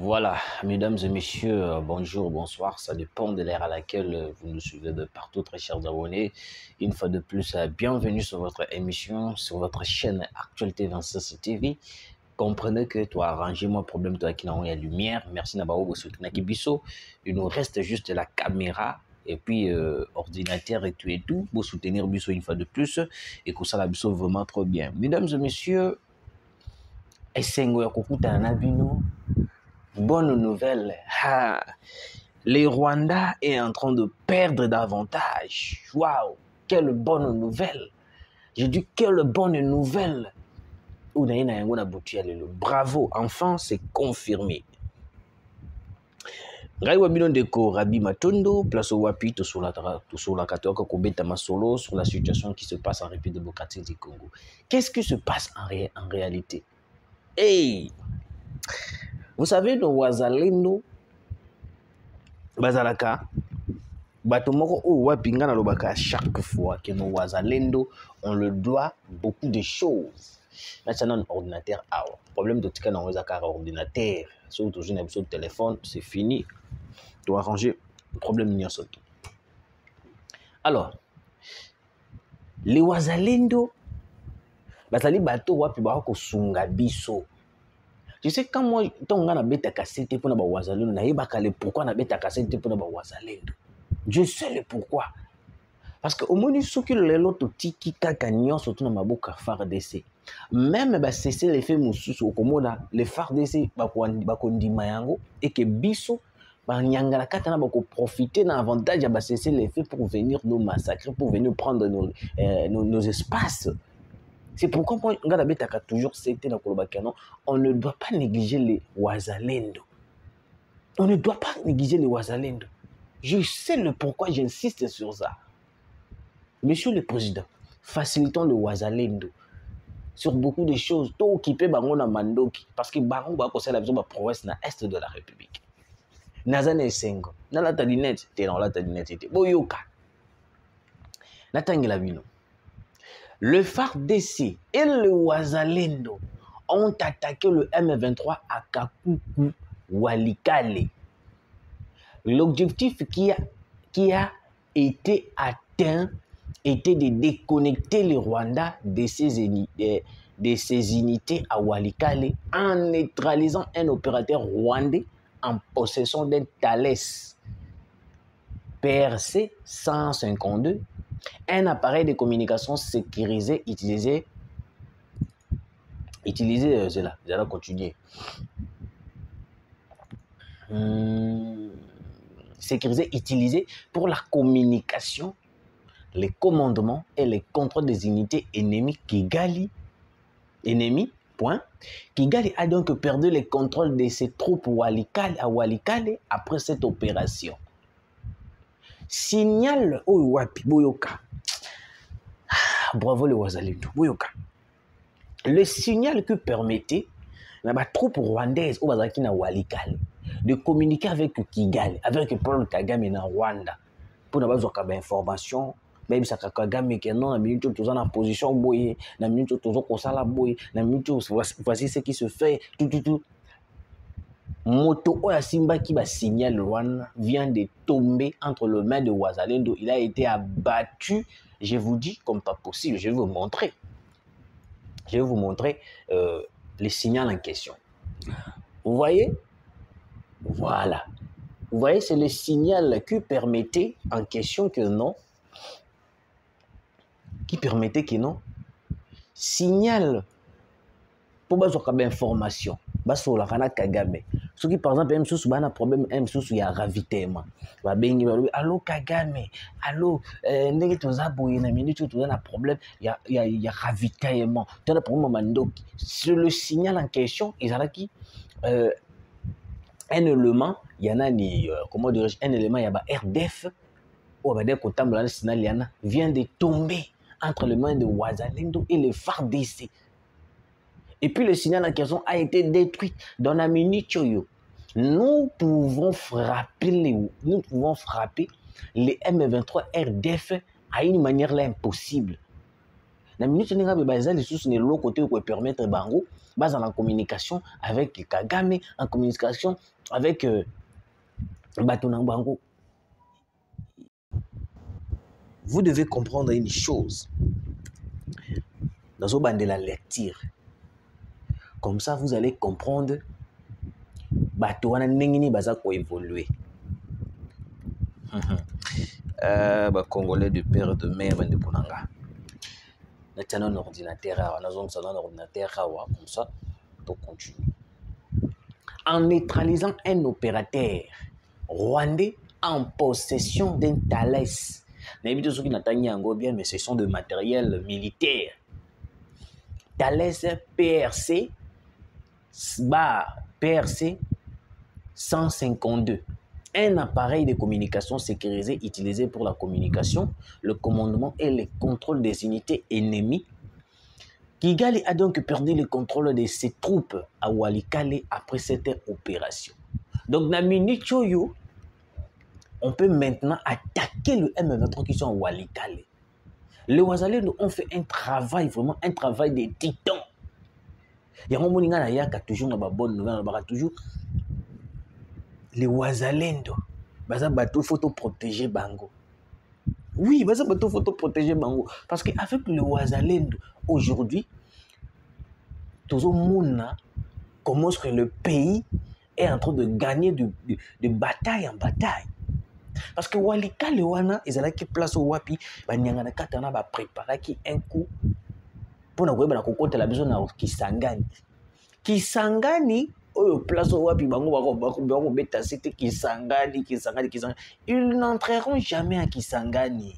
Voilà, mesdames et messieurs, bonjour, bonsoir, ça dépend de l'ère à laquelle vous nous suivez de partout, très chers abonnés. Une fois de plus, bienvenue sur votre émission, sur votre chaîne Actualité 26 TV. Comprenez que toi, arrangez-moi problème toi qui n'a la lumière. Merci Nabao pour soutenir Kibiso. Il nous reste juste la caméra et puis ordinateur et tout pour soutenir Bisso une fois de plus et que ça la Bisso vraiment trop bien. Mesdames et messieurs, Essengo Yakukuta Nabino. Bonne nouvelle, le Rwanda est en train de perdre davantage. Waouh, quelle bonne nouvelle. Je dis quelle bonne nouvelle. Bravo, enfin c'est confirmé. Ngai wabino ndeko Rabi Matondo, place au wapi to sur la katoka kobeta masolo sur la situation qui se passe en République démocratique du Congo. Qu'est-ce qui se passe en réalité? Hey! Vous savez, nos wazalendo, bazalaka, batomoko ou wapinga na lobaka chaque fois que nos wazalendo, on le doit beaucoup de choses. Maintenant, un ordinateur, problème de tika na wazaka ordinateur, surtout toujours un épisode de téléphone, c'est fini. Tu dois arranger le problème n'y a surtout. Alors, les wazalendo, bazali bato wapi ba ko sunga biso. Tu sais, quand moi, quand on a bêta cassette pour na wazalendo, na yeba kale pourquoi na bêta cassette pour na wazalendo. Je sais le pourquoi. Parce que au moins, ce que les autres tiki kaka nyon surtout na maboka FARDC. Même ba cesser les faits mususu au komoda, les FARDC ba kondima yango et que biso ba nyangala katana ba ko profiter na avantage ba cesser les faits pour venir nous massacrer, pour venir prendre nos espaces. C'est pourquoi moi, toujours on ne doit pas négliger les wazalendo. On ne doit pas négliger les wazalendo. Je sais le pourquoi j'insiste sur ça. Monsieur le Président, facilitons le wazalendo sur beaucoup de choses. Tout occupé bango na mandoki parce que bango ba conseiller la vision ba province na est de la République. Nazane Sengo, na la tadinette, t'es dans la tadinette, boyoka. Natangela bino. Le FARDC et le Wazalendo ont attaqué le M23 à Kakuku Walikale. L'objectif qui a été atteint était de déconnecter le Rwanda de ses unités à Walikale en neutralisant un opérateur rwandais en possession d'un Thales PRC 152. Un appareil de communication sécurisé utilisé, c'est là, j'allais continuer. Sécurisé, utilisé pour la communication, les commandements et les contrôles des unités ennemies Kigali. Kigali a donc perdu le contrôle de ses troupes à Walikale après cette opération. Signal Owapi Boyoka. Bravo les Wazalendo Boyoka. Le signal que permettait la troupe rwandaise au Bazaki na Walikale de communiquer avec Kigali, avec Paul Kagame na Rwanda pour n'avoir aucune information. Même ça Kagame qui non na minute tous en position boye, na minute tous au sala boye, na minute voici ce qui se fait tout. Moto Oya Simba qui va signaler Rwanda vient de tomber entre les mains de Wazalendo. Il a été abattu, je vous dis, comme pas possible. Je vais vous montrer. Je vais vous montrer le signal en question. Vous voyez? Voilà. Vous voyez, c'est le signal qui permettait en question que non. Qui permettait que non. Signal pour avoir une information. Baso la kana Kagame. Ceux qui par exemple M sous un problème M sous il y a ravitaillement. Ba bengi ba allo Kagame, allo ndenge toza boye na minute toza na problème, il y a ravitaillement. Tu as problème mandoki. Sur le signal en question, ils ont qui un élément, il y en a ni comment dirais-je, un élément il y a ba RDF ou ba de kotambola signal yana vient de tomber entre les mains de Wazalendo et les FARDC. Et puis le signal en question a été détruit dans la minute. Nous pouvons frapper les M23 RDF à une manière là impossible. La minute où nous avons les sous sur le côté pour permettre bango base en communication avec Kagame, en communication avec Batonambango. Vous devez comprendre une chose. Dans ce bande de la lecture. Comme ça, vous allez comprendre Batoana Nengini Baza ko évoluer. Congolais de père et de mère, Bande Ponanga. Nous avons un ordinateur, comme ça, pour continuer. En neutralisant un opérateur rwandais en possession d'un Thales. Mais ce sont de matériel militaire. Thales PRC 152. Un appareil de communication sécurisé utilisé pour la communication, le commandement et le contrôle des unités ennemies. Kigali a donc perdu le contrôle de ses troupes à Walikale après cette opération. Donc, dans minute choyo, on peut maintenant attaquer le M23 qui sont à Walikale. Les Wazalendo ont fait un travail, vraiment un travail de titan. Il y a un moment où il y a toujours une bonne nouvelle, toujours les Wazalendo, il faut protéger Bango. Oui, il faut protéger Bango. Parce qu'avec le Wazalendo, aujourd'hui, tout le monde commence que le pays est en train de gagner de bataille en bataille. Parce que Walikale wana, ils allaient qui place au Wapi, Banyangana Katana va préparer un coup pour nous voir la la besoin de Kisangani. Kisangani, place au Wapi, Kisangani. Ils n'entreront jamais à Kisangani.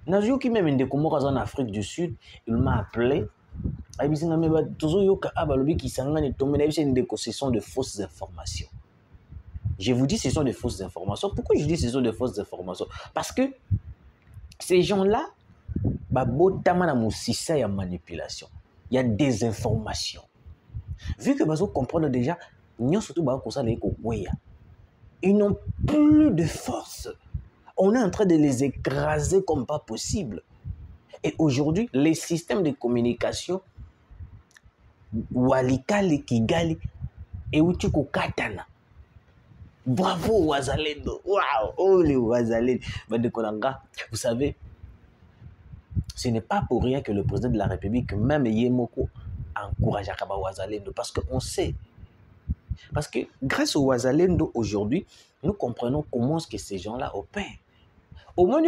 Nazio qui même en Afrique du Sud, il m'a appelé. Ce sont de fausses informations. Je vous dis ce sont de fausses informations. Pourquoi je dis ce sont de fausses informations? Parce que ces gens-là, il y a manipulation. Il y a des informations. Vu que vous comprenez déjà, ils n'ont plus de force. On est en train de les écraser comme pas possible. Et aujourd'hui, les systèmes de communication, Walikale, Kigali, et Uchiko Katana. Bravo Wazalendo. Waouh, oh les Wazalendo. Vous savez, ce n'est pas pour rien que le président de la République, même Yemoko, encourage Akaba Wazalendo. Parce qu'on sait. Parce que grâce au Wazalendo aujourd'hui, nous comprenons comment est-ce que ces gens-là opèrent. Au moins,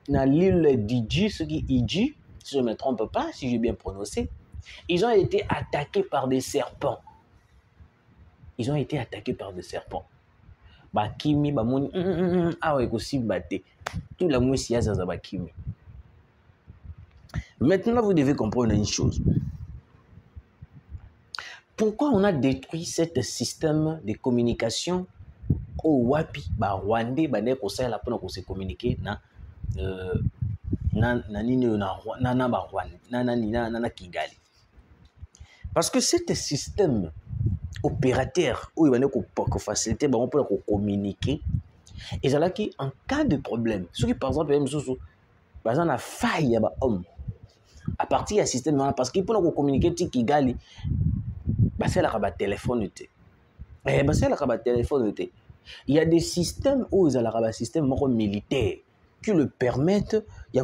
na l'île d'Idji, ce qui Idji, si je ne me trompe pas, si j'ai bien prononcé, ils ont été attaqués par des serpents. Ils ont été attaqués par des serpents. Bakimi, Bamoni, aussi batté. Tout la mousse yazaza Bakimi. Maintenant, vous devez comprendre une chose. Pourquoi on a détruit ce système de communication au Wapi, Rwandais, pour se communiquer na Kigali. Parce que ce système opérateur où il va faciliter pour communiquer, et là qui en cas de problème, ceux qui par exemple on a faille à partir du système parce qu'il peut communiquer Kigali, c'est la téléphone. Il y a des systèmes où ils ont un système militaire qui le permettent de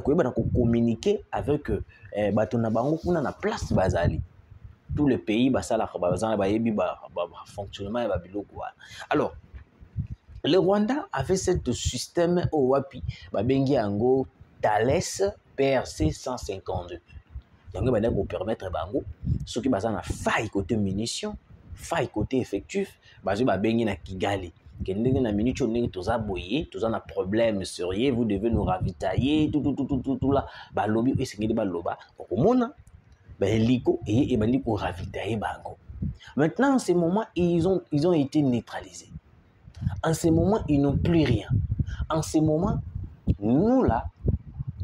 communiquer avec la place basali. Tous les pays fonctionnement. Alors, le Rwanda avait ce système au Wapi, Bengi Ango, Thales PRC 152. Donc, il va permettre ceux qui ont faille côté munitions, faille côté effectif, Bengi na Kigali. Na minute tous a problème sérieux, vous devez nous ravitailler, tout là, lobby et c'est loba. Maintenant, en ce moment, ils ont été neutralisés. En ce moment, ils n'ont plus rien. En ce moment, nous là,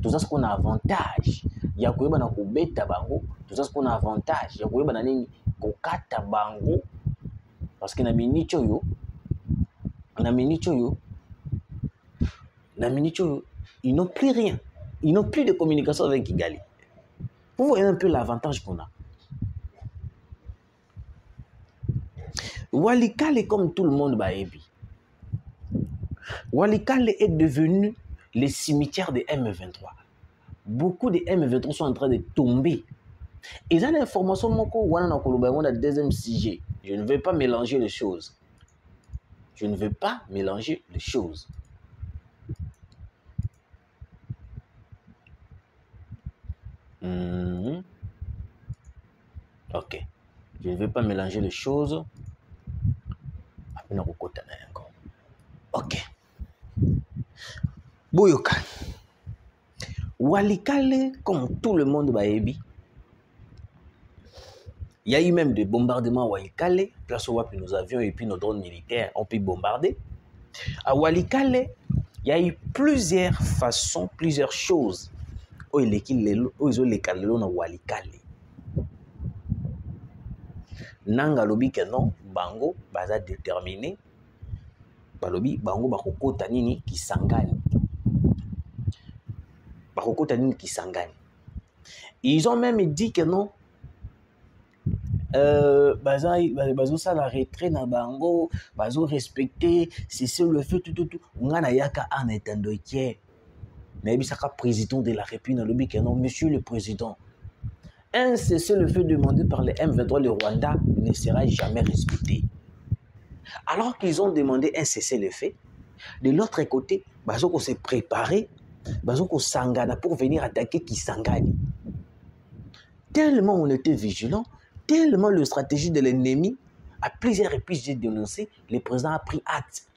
tout ça ce qu'on a avantage. Il y a quoi bana ko beta bango, tout ça ce qu'on a avantage. Il y a quoi bana nini ko kata bango parce que na minute yo, ils n'ont plus rien. Ils n'ont plus de communication avec Kigali. Vous voyez un peu l'avantage qu'on a. Walikale, comme tout le monde baebi, Walikale est devenu le cimetière de M23. Beaucoup de M23 sont en train de tomber. Et ça, l'information, le deuxième sujet. Je ne vais pas mélanger les choses. Je ne veux pas mélanger les choses. Ok. Je ne veux pas mélanger les choses. Ok. Boyoka. Walikale, comme tout le monde baebi, il y a eu même des bombardements à Walikale, place où nos avions et puis nos drones militaires ont pu bombarder. À Walikale, il y a eu plusieurs façons, plusieurs choses. Ils ont les calés na Walikale. Nanga lobi que non, bango baza déterminé. Balobi bango bakokota nini kisangani. Bakokota nini kisangani. Ils ont même dit que non. Bazo ça la retrait na bango, bazo respecter, c'est le feu tout. Ngana yaka en étendo qui mais bisaka président de la République na lobi que non, monsieur le président. Un cessez-le-feu demandé par les M23, le Rwanda ne sera jamais respecté. Alors qu'ils ont demandé un cessez-le-feu, de l'autre côté, Bazoko s'est préparé, Bazoko Sangana pour venir attaquer Kisangani. Tellement on était vigilant, tellement la stratégie de l'ennemi, à plusieurs reprises j'ai dénoncé, le président a pris acte.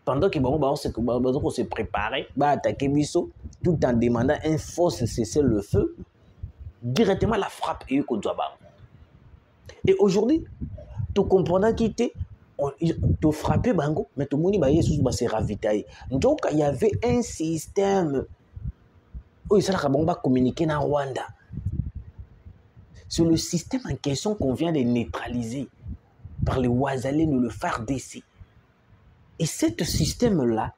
Pendant que Bazoko s'est préparé, attaquer Bisso, tout en demandant un faux cessez-le-feu, directement la frappe et et aujourd'hui, tu comprends qu'il tu frappé bango, mais tout le monde s'est ravitaillé. Donc il y avait un système où ils ont communiqué dans Rwanda. C'est le système en question qu'on vient de neutraliser par les Wazalènes ou le FARDC. Et ce système-là,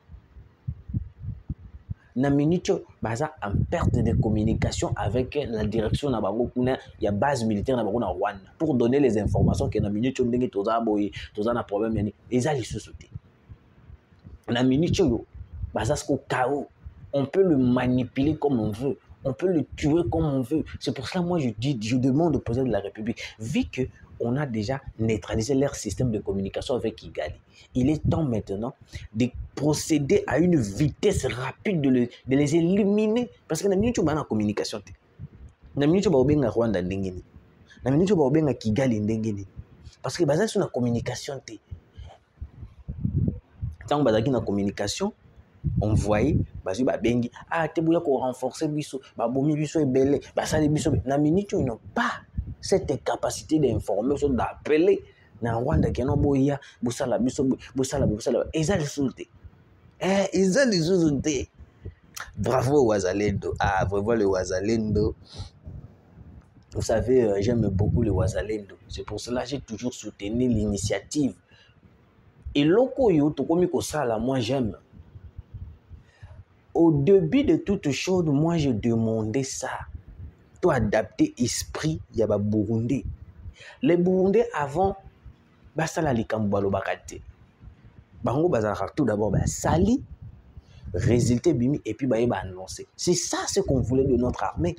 na minute baza en perte de communication avec la direction na bango kuna ya base militaire na bango na Rwanda pour donner les informations que na minute ndenge toza boy toza na problème yani ezali sous-sauté na minute yo baza sko KO, on peut le manipuler comme on veut, on peut le tuer comme on veut. C'est pour cela moi je demande au président de la République, vu que on a déjà neutralisé leur système de communication avec Kigali. Il est temps maintenant de procéder à une vitesse rapide de les éliminer. Parce que dans minute où on a communication, dans minute où on a Rwanda ndengeni, dans minute où on a Kigali ndengeni. Parce que basé sur la communication, tant que basé sur la communication, on voyait basé ba bengi te bouya ko renforcer biso ba bomi biso ebele ba sali biso na minute où ils n'ont pas cette capacité d'informer, d'appeler na Rwanda qui non boya bosala biso bosala ils ont insulté. Ils ont insulté. Bravo Wazalendo. Vraiment le Wazalendo. Vous savez, j'aime beaucoup le Wazalendo. C'est pour cela que j'ai toujours soutenu l'initiative. Et loko yo tokomi ko sala, moi j'aime. Au début de toute chose, moi je demandais ça. Toi adapter esprit yaba Burundi. Les Burundais avant basala likambo balobakate. Bango bazala tout d'abord sali résultat bimi et puis ba annoncer. C'est ça ce qu'on voulait de notre armée.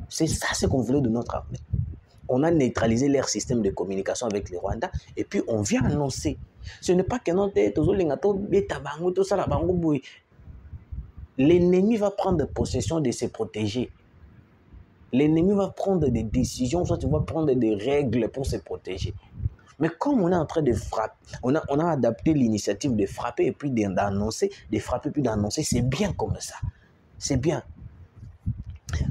C'est ça ce qu'on voulait de notre armée. On a neutralisé leur système de communication avec le Rwanda et puis on vient annoncer. Ce n'est pas que non l'ennemi va prendre possession de se protéger. L'ennemi va prendre des décisions, soit il va prendre des règles pour se protéger. Mais comme on est en train de frapper, on a adapté l'initiative de frapper et puis d'annoncer, de frapper puis d'annoncer, c'est bien comme ça. C'est bien.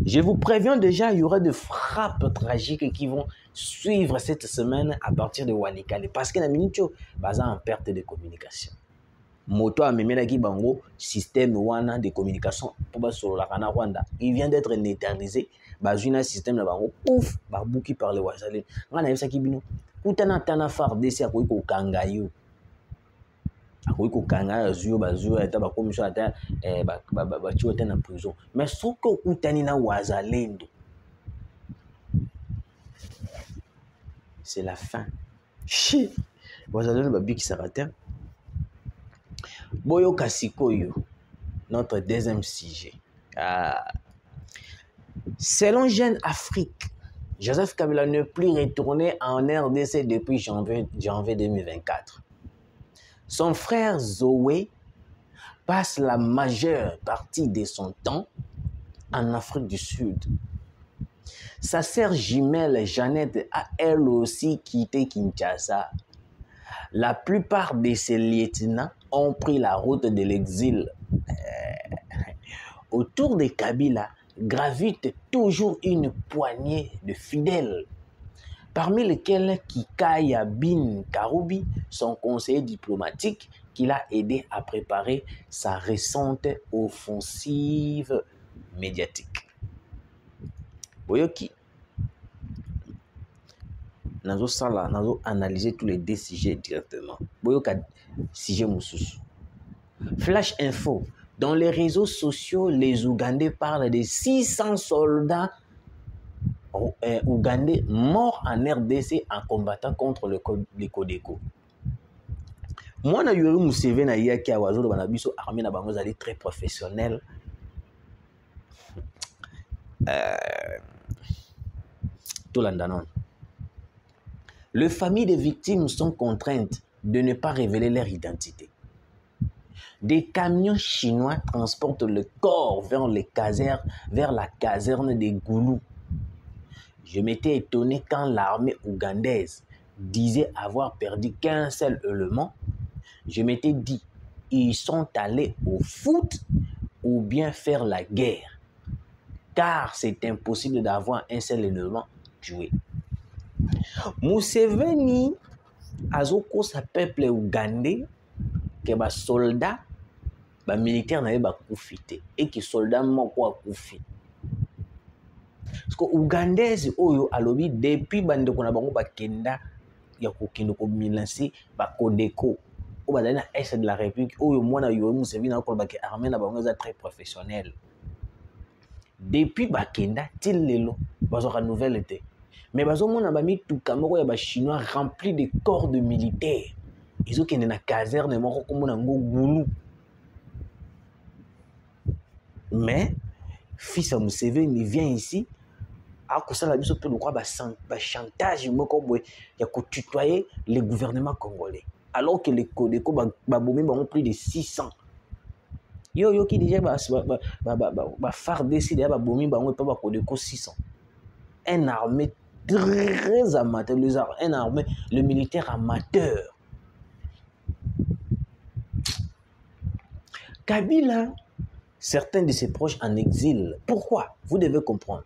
Je vous préviens déjà, il y aura des frappes tragiques qui vont suivre cette semaine à partir de Walikale. Parce que la minute, baza en perte de communication. Moto a memena ki bango système wana de communication pour ba sur la Rwanda. Il vient d'être neutralisé. Bazuna système na bango pouf, babuki par les Wazalènes. Ngana yesa ki bino. Kutana tana FARDC akoyi ko kanga yo. Akoyi ko kanga zuyo bazuyo ata ba komisho ata ba chiwa tena prison. Mais soko kutani na Wazalendo. C'est la fin. Chi, wazalendo babiki sarata. Boyo Kasikoyo, notre deuxième sujet. Selon Jeune Afrique, Joseph Kabila ne plus retourné en RDC depuis janvier 2024. Son frère Zoé passe la majeure partie de son temps en Afrique du Sud. Sa sœur jumelle Jeannette a elle aussi quitté Kinshasa. La plupart de ses lieutenants ont pris la route de l'exil. Autour de Kabila gravite toujours une poignée de fidèles, parmi lesquels Kikaya Bin Karoubi, son conseiller diplomatique, qui l'a aidé à préparer sa récente offensive médiatique. Boyoki, nous analyser tous les deux sujets directement. Boyoka, sujet Moussous. Flash info. Dans les réseaux sociaux, les Ougandais parlent de 600 soldats ougandais morts en RDC en combattant contre les Codeco. Moi, na Yoweri Museveni na yaki a wazo bana biso armée na bango zali très professionnel. Les familles des victimes sont contraintes de ne pas révéler leur identité. Des camions chinois transportent le corps vers la caserne des Goulou. Je m'étais étonné quand l'armée ougandaise disait avoir perdu qu'un seul élément. Je m'étais dit, ils sont allés au foot ou bien faire la guerre. Car c'est impossible d'avoir un seul élément tué. Museveni azoko sa peuple ougandais que ba soldat ba militaire na ba kufite et que soldat moko akufi. Parce que ougandaise oyo alobi depuis bande ko na bango bakenda ya kokendo ko milancer ba Codeco o ba na est de la République oyo mwana Yoweri Museveni na ko ba ke armée na bango za très professionnel. Depuis bakenda til lelo bazoka nouvelle était. Mais bazo mona ba mituka moko ya ba chinois rempli de corps de militaires. Ils ont kende na caserne moko komona ngo Goulou. Mais fils à Museveni vient ici à cause de la biso pe lokwa ba chantage moko boy ya ko tutoyer le gouvernement congolais alors que les Codeco ba bomi ba ont plus de 600. Yo qui déjà ba phare décidé ba bomi ba on pas ba Codeco 600. Un armée très amateur, un armée, le militaire amateur. Kabila, certains de ses proches en exil. Pourquoi? Vous devez comprendre.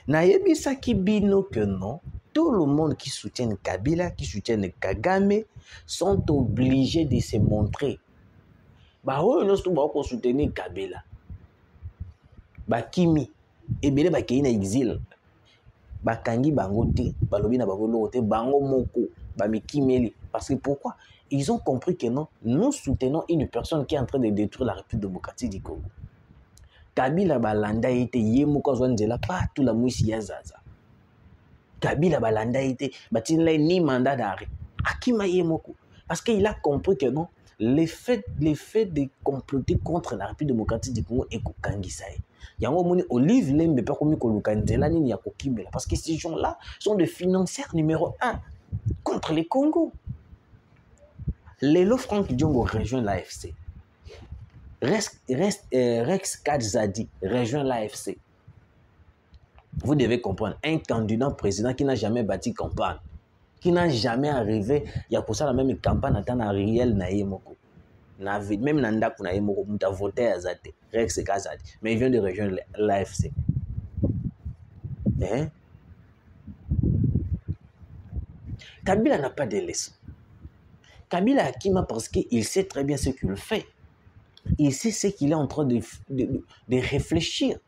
Nayebi Bino que non, tout le monde qui soutient Kabila, qui soutient Kagame, sont obligés de se montrer. Bah oui, nous sommes soutenir Kabila. Bah Kimi, et bien bah qui est en exil. Bakangi bango te, balobi na bango lote, bango moko, bamikimeli. Parce que pourquoi? Ils ont compris que non, nous soutenons une personne qui est en train de détruire la République démocratique du Congo. Kabila balanda ite yemoko zwanzela pas tout la mwisi ya zaza. Kabila balanda ite batinla ni mandat d'arrêt. Akima yemoko. Parce qu'il a compris que non, l'effet de comploter contre la République démocratique du Congo est kokangisaye. Yango moni Olive Lembe pas comme kolukanzela nini ya kokimela parce que ces gens-là sont des financiers numéro 1 contre les Congo. Lelo Franck Diongo rejoint l'AFC. Rex Kadzadi rejoint l'AFC. Vous devez comprendre, un candidat président qui n'a jamais bâti campagne, qui n'a jamais arrivé, il y a pour ça la même campagne attend à Ariel Naïmoko. Même Nandaku Naïmoko, il a voté à Zate, Rex Kadzadi, mais il vient de rejoindre l'AFC. Hein? Kabila n'a pas de leçon. Kabila a Kima parce qu'il sait très bien ce qu'il fait. Il sait ce qu'il est en train de réfléchir.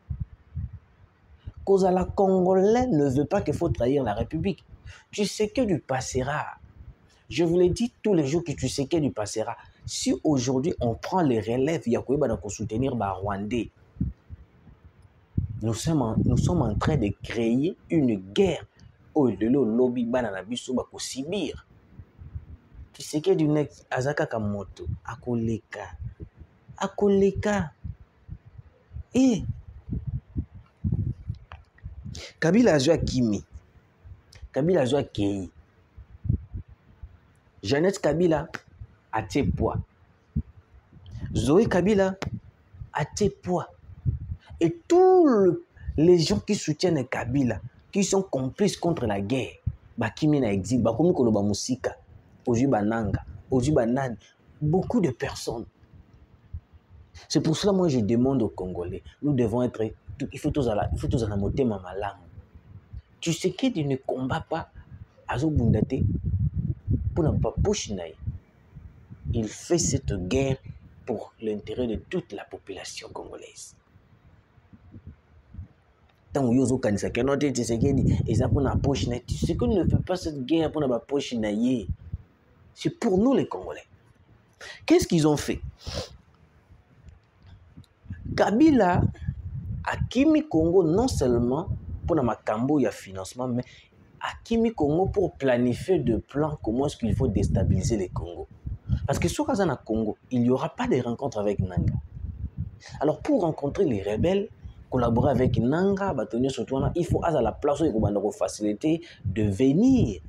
Cause à la Congolais ne veut pas qu'il faut trahir la République. Tu sais que du passera. Je vous l'ai dit tous les jours que tu sais que du passera. Si aujourd'hui on prend les relèves, il y a quoi pour soutenir les Rwandais. Nous sommes en train de créer une guerre oh lelo lobby bana na biso ba ko subir. Tu sais que du next azaka kamoto akoleka. Eh Kabila azwa Kimi. Kabila azwa Kei. Jeannette Kabila a tes poids. Zoé Kabila a tes poids. Et tous les gens qui soutiennent Kabila, qui sont complices contre la guerre, Kimi na exil, Bakomi Koloba Musika, Oji Bananga, Oji Banane, beaucoup de personnes. C'est pour cela moi je demande aux Congolais, nous devons être, il faut tous en monter ma langue. Tu sais que tu ne combats pas Azo Bundate pour ne pas pochiner. Il fait cette guerre pour l'intérêt de toute la population congolaise. Tant que Yozo Kanisa Kenote Tshisekedi et ça pour la pochiner, tu sais qu'on ne fait pas cette guerre pour ne pas pochiner. C'est pour nous les Congolais. Qu'est-ce qu'ils ont fait? Kabila a Kimi Congo non seulement pour la Makambo, il y a financement, mais à Kimi Congo pour planifier de plans comment est-ce qu'il faut déstabiliser les Congo. Parce que sur Kazana Congo, il n'y aura pas de rencontre avec Nanga. Alors pour rencontrer les rebelles, collaborer avec Nanga, il faut à la place où il faut faciliter de venir.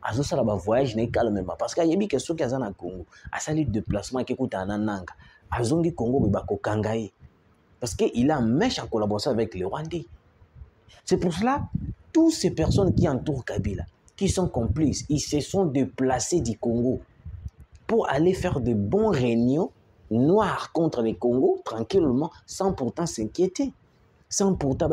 À ce moment voyage n'est calmement parce qu'il y a des questions qui sont Congo. À ça, le déplacement qui est à Nanga, à Zongi Congo, il Kangaï. Parce qu'il a un mèche en collaboration avec les Rwandais. C'est pour cela, toutes ces personnes qui entourent Kabila, qui sont complices, ils se sont déplacés du Congo pour aller faire de bons réunions noirs contre les Congo, tranquillement, sans pourtant s'inquiéter. Sans pourtant,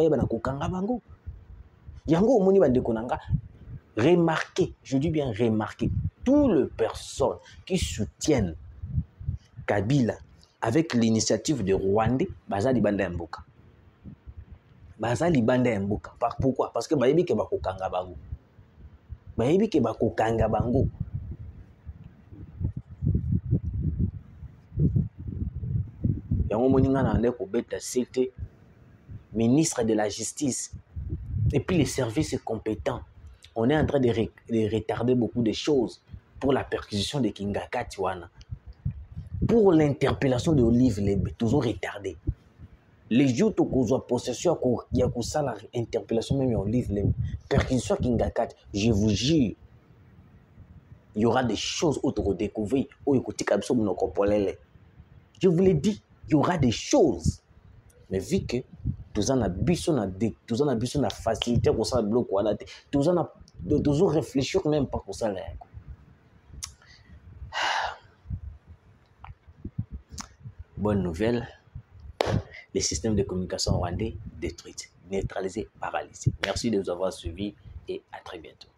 remarquez, je dis bien remarquez, toutes les personnes qui soutiennent Kabila avec l'initiative de Rwandais, Bazali Banda Mboka. Bazali Banda Mboka. Pourquoi? Parce que Bayebi ke bakokanga bango. Bayebi ke bakokanga bango. Yango moninga na ndeko beta c'était ministre de la Justice. Et puis les services compétents. On est en train de retarder beaucoup de choses pour la perquisition de Kingaka Tiwana. Pour l'interpellation de Olive Lebe, toujours retardé. Les jours où on a possession, il y a ça l'interpellation même Olive Lebe. Perquisition Kingaka, je vous jure, il y aura des choses autres à découvrir. Je vous l'ai dit, il y aura des choses. Mais vu que tout en a la facilité pour ça bloc tout en a toujours réfléchir même pas pour ça là. Bonne nouvelle, les systèmes de communication rwandais détruits, neutralisés, paralysés. Merci de nous avoir suivis et à très bientôt.